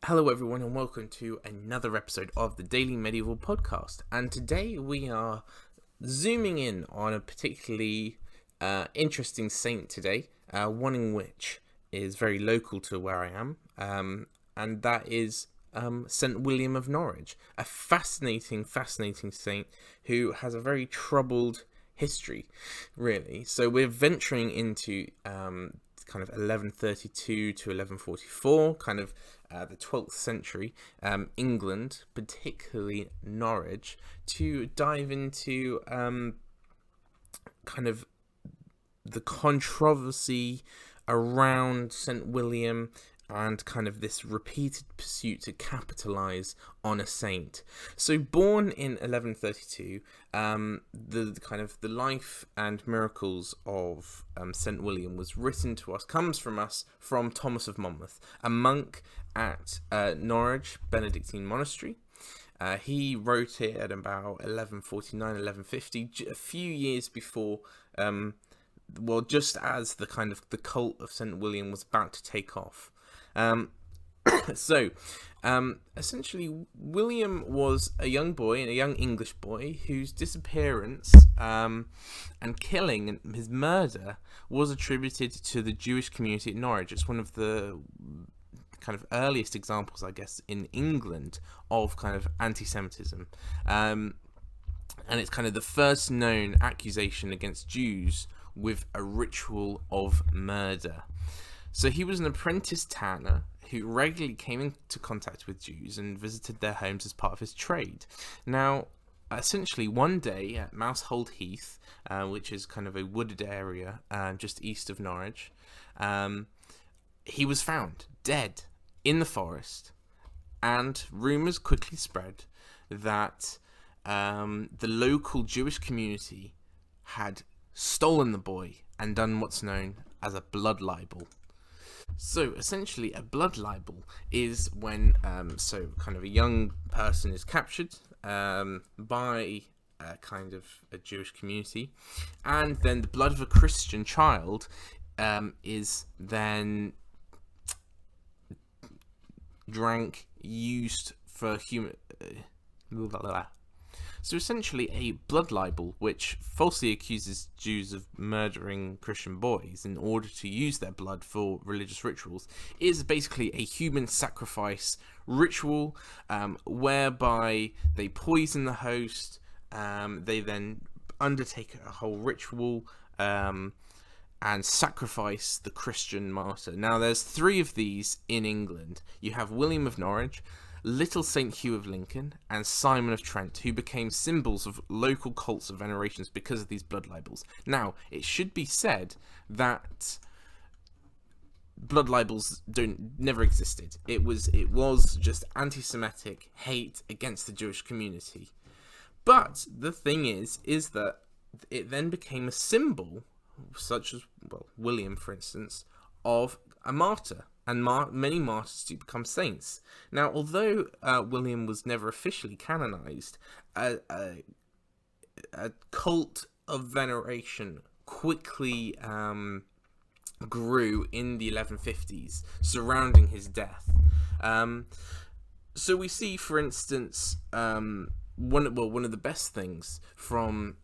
Hello everyone and welcome to another episode of the Daily Medieval Podcast, and today we are zooming in on a particularly interesting saint today, one in which is very local to where I am, and that is St. William of Norwich, a fascinating saint who has a very troubled history, really. So we're venturing into kind of 1132 to 1144, kind of the 12th century, England, particularly Norwich, to dive into kind of the controversy around St. William and kind of this repeated pursuit to capitalize on a saint. So born in 1132, the kind of the life and miracles of St. William comes from Thomas of Monmouth, a monk at Norwich Benedictine Monastery. He wrote it at about 1149, 1150, a few years before, just as the kind of the cult of St. William was about to take off. Essentially, William was a young boy, a young English boy, whose disappearance and killing and his murder was attributed to the Jewish community at Norwich. It's one of the kind of earliest examples, I guess, in England of kind of anti-Semitism. And it's kind of the first known accusation against Jews with a ritual of murder. So he was an apprentice tanner who regularly came into contact with Jews and visited their homes as part of his trade. Now, essentially, one day at Mousehold Heath, which is kind of a wooded area just east of Norwich, he was found dead in the forest, and rumours quickly spread that the local Jewish community had stolen the boy and done what's known as a blood libel. So essentially, a blood libel is when kind of a young person is captured by kind of a Jewish community, and then the blood of a Christian child is then used for human. So essentially, a blood libel, which falsely accuses Jews of murdering Christian boys in order to use their blood for religious rituals, is basically a human sacrifice ritual whereby they poison the host, they then undertake a whole ritual and sacrifice the Christian martyr. Now, there's 3 of these in England. You have William of Norwich, Little St. Hugh of Lincoln, and Simon of Trent, who became symbols of local cults of venerations because of these blood libels. Now, it should be said that blood libels never existed. It was just anti-Semitic hate against the Jewish community. But the thing is that it then became a symbol, such as, William, for instance, of a martyr. And many martyrs do become saints. Now, although William was never officially canonized, a cult of veneration quickly grew in the 1150s surrounding his death. So we see, for instance, one of the best things from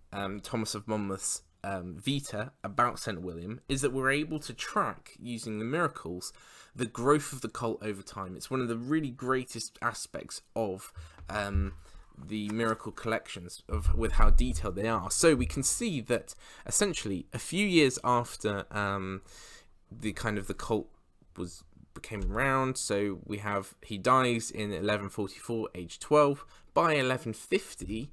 Thomas of Monmouth's Vita about St. William is that we're able to track, using the miracles, the growth of the cult over time. It's one of the really greatest aspects of the miracle collections, with how detailed they are. So we can see that essentially a few years after the cult became around, so he dies in 1144, age 12. By 1150,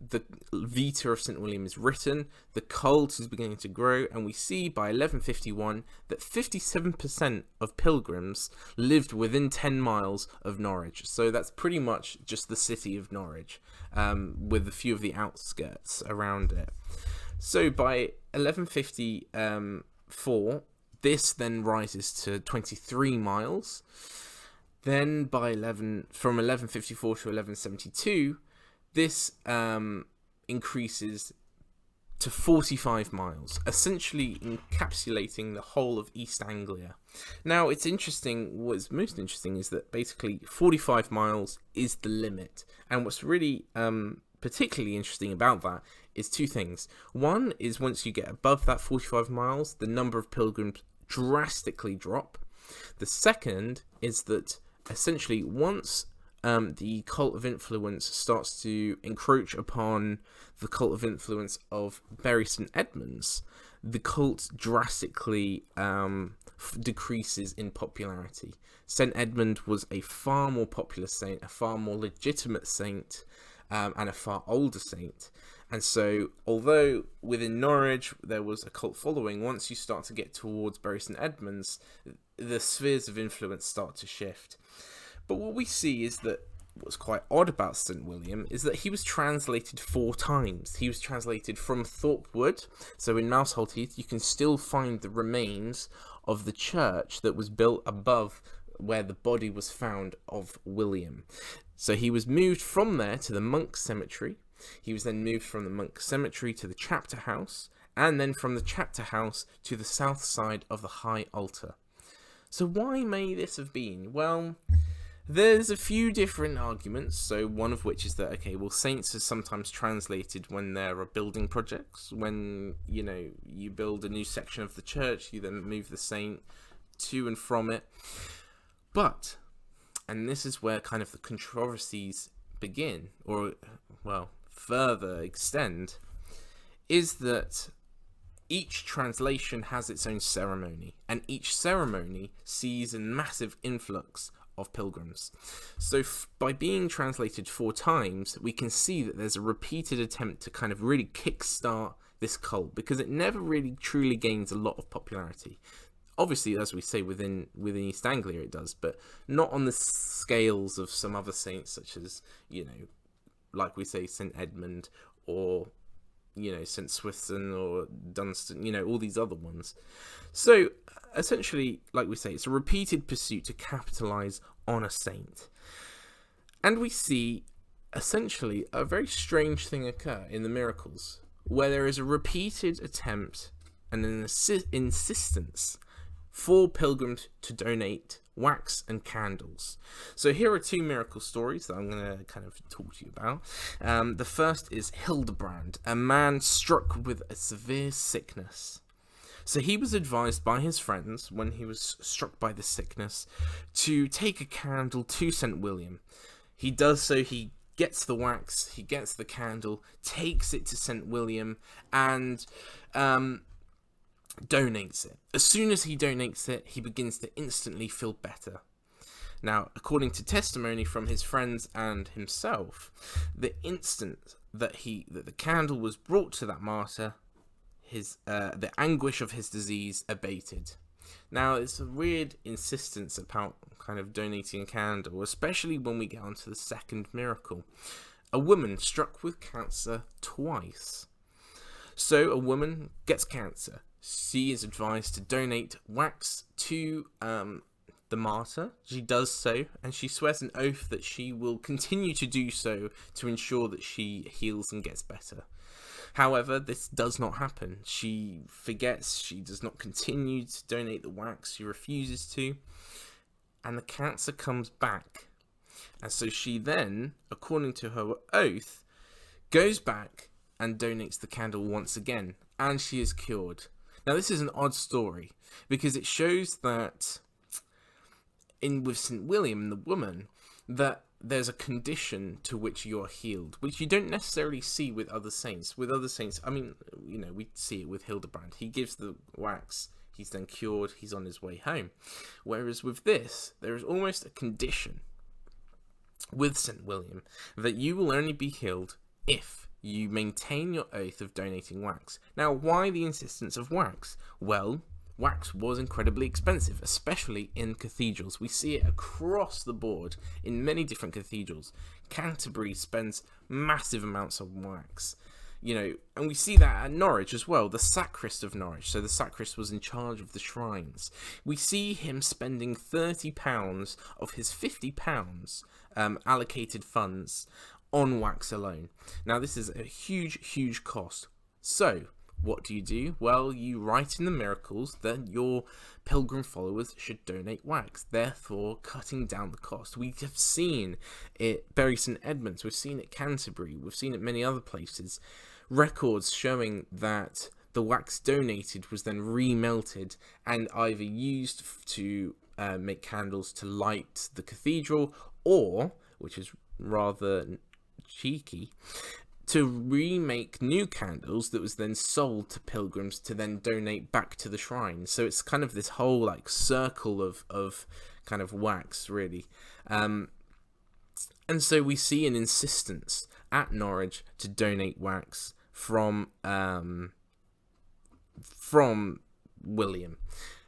the Vita of St. William is written, the cult is beginning to grow, and we see by 1151 that 57% of pilgrims lived within 10 miles of Norwich. So that's pretty much just the city of Norwich, with a few of the outskirts around it. So by 1154, this then rises to 23 miles. Then from 1154 to 1172, this increases to 45 miles, essentially encapsulating the whole of East Anglia. Now, it's interesting, what's most interesting is that basically 45 miles is the limit. And what's really particularly interesting about that is two things. One is once you get above that 45 miles, the number of pilgrims drastically drop. The second is that essentially once the cult of influence starts to encroach upon the cult of influence of Bury St Edmunds, the cult drastically decreases in popularity. St Edmund was a far more popular saint, a far more legitimate saint, and a far older saint. And so, although within Norwich there was a cult following, once you start to get towards Bury St Edmunds, the spheres of influence start to shift. But what we see is that what's quite odd about St William is that he was translated 4 times. He was translated from Thorpe Wood, so in Mousehold Heath you can still find the remains of the church that was built above where the body was found of William. So he was moved from there to the monk cemetery. He was then moved from the monk cemetery to the chapter house, and then from the chapter house to the south side of the high altar. So why may this have been? Well, there's a few different arguments, so one of which is that, okay, well, saints are sometimes translated when there are building projects. When, you build a new section of the church, you then move the saint to and from it. But, and this is where kind of the controversies begin, or, well, further extend, is that each translation has its own ceremony, and each ceremony sees a massive influx of pilgrims. So by being translated 4 times, we can see that there's a repeated attempt to kind of really kickstart this cult, because it never really truly gains a lot of popularity. Obviously, as we say, within East Anglia it does, but not on the scales of some other saints, such as, like we say, St Edmund, or St Swithun, or Dunstan, all these other ones. So essentially, like we say, it's a repeated pursuit to capitalize on a saint. And we see essentially a very strange thing occur in the miracles, where there is a repeated attempt and an insistence for pilgrims to donate wax and candles. So here are 2 miracle stories that I'm going to kind of talk to you about. The first is Hildebrand, a man struck with a severe sickness. So he was advised by his friends, when he was struck by the sickness, to take a candle to St William. He does so, he gets the wax, he gets the candle, takes it to St William, and donates it. As soon as he donates it, he begins to instantly feel better. Now, according to testimony from his friends and himself, the instant that the candle was brought to that martyr, the anguish of his disease abated. Now, it's a weird insistence about kind of donating a candle, especially when we get onto the second miracle. A woman struck with cancer twice. So a woman gets cancer. She is advised to donate wax to the martyr. She does so, and she swears an oath that she will continue to do so to ensure that she heals and gets better. However, this does not happen. She forgets, she does not continue to donate the wax, she refuses to, and the cancer comes back. And so she then, according to her oath, goes back and donates the candle once again, and she is cured. Now, this is an odd story, because it shows that with St William and the woman, that there's a condition to which you're healed, which you don't necessarily see with other saints. With other saints, I mean, we see it with Hildebrand. He gives the wax, he's then cured, he's on his way home. Whereas with this, there is almost a condition with St William that you will only be healed if you maintain your oath of donating wax. Now, why the insistence of wax? Well, wax was incredibly expensive, especially in cathedrals. We see it across the board in many different cathedrals. Canterbury spends massive amounts on wax, and we see that at Norwich as well, the sacrist of Norwich. So the sacrist was in charge of the shrines. We see him spending £30 of his £50 allocated funds on wax alone. Now, this is a huge, huge cost. So, what do? Well, you write in the miracles that your pilgrim followers should donate wax, therefore cutting down the cost. We have seen it Bury St Edmunds, we've seen it Canterbury, we've seen it many other places, records showing that the wax donated was then remelted and either used to make candles to light the cathedral, or, which is rather cheeky, to remake new candles that was then sold to pilgrims to then donate back to the shrine. So it's kind of this whole like circle of kind of wax, really. And so we see an insistence at Norwich to donate wax from William.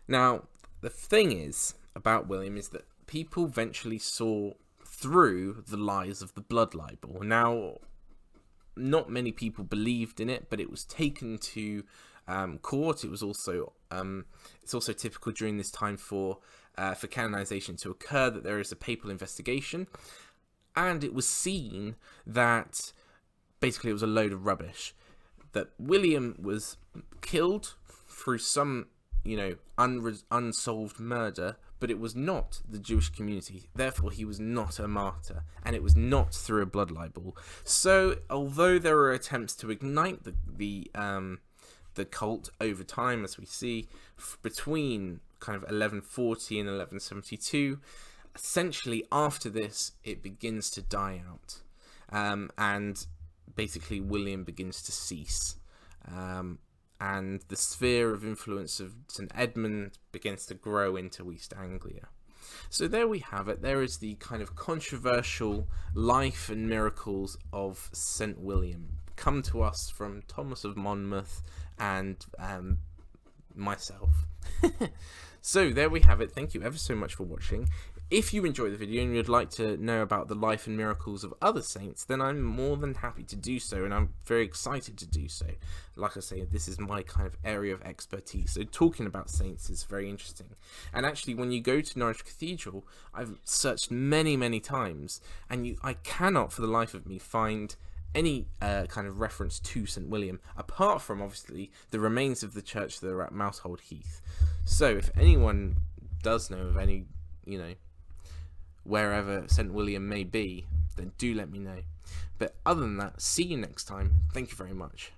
Now, the thing is about William is that people eventually saw through the lies of the blood libel. Now, not many people believed in it, but it was taken to court. It was also it's also typical during this time for canonization to occur that there is a papal investigation, and it was seen that basically it was a load of rubbish, that William was killed through some unsolved murder, but it was not the Jewish community. Therefore, he was not a martyr, and it was not through a blood libel. So, although there were attempts to ignite the cult over time, as we see between kind of 1140 and 1172, essentially after this, it begins to die out, and basically William begins to cease. And the sphere of influence of St Edmund begins to grow into East Anglia. So there we have it. There is the kind of controversial life and miracles of St William, come to us from Thomas of Monmouth and myself. So there we have it. Thank you ever so much for watching. If you enjoyed the video and you'd like to know about the life and miracles of other saints, then I'm more than happy to do so, and I'm very excited to do so. Like I say, this is my kind of area of expertise, so talking about saints is very interesting. And actually, when you go to Norwich Cathedral, I've searched many times, and I cannot for the life of me find any kind of reference to St William, apart from obviously the remains of the church that are at Mousehold Heath. So if anyone does know of any, wherever St William may be, then do let me know. But other than that, see you next time. Thank you very much.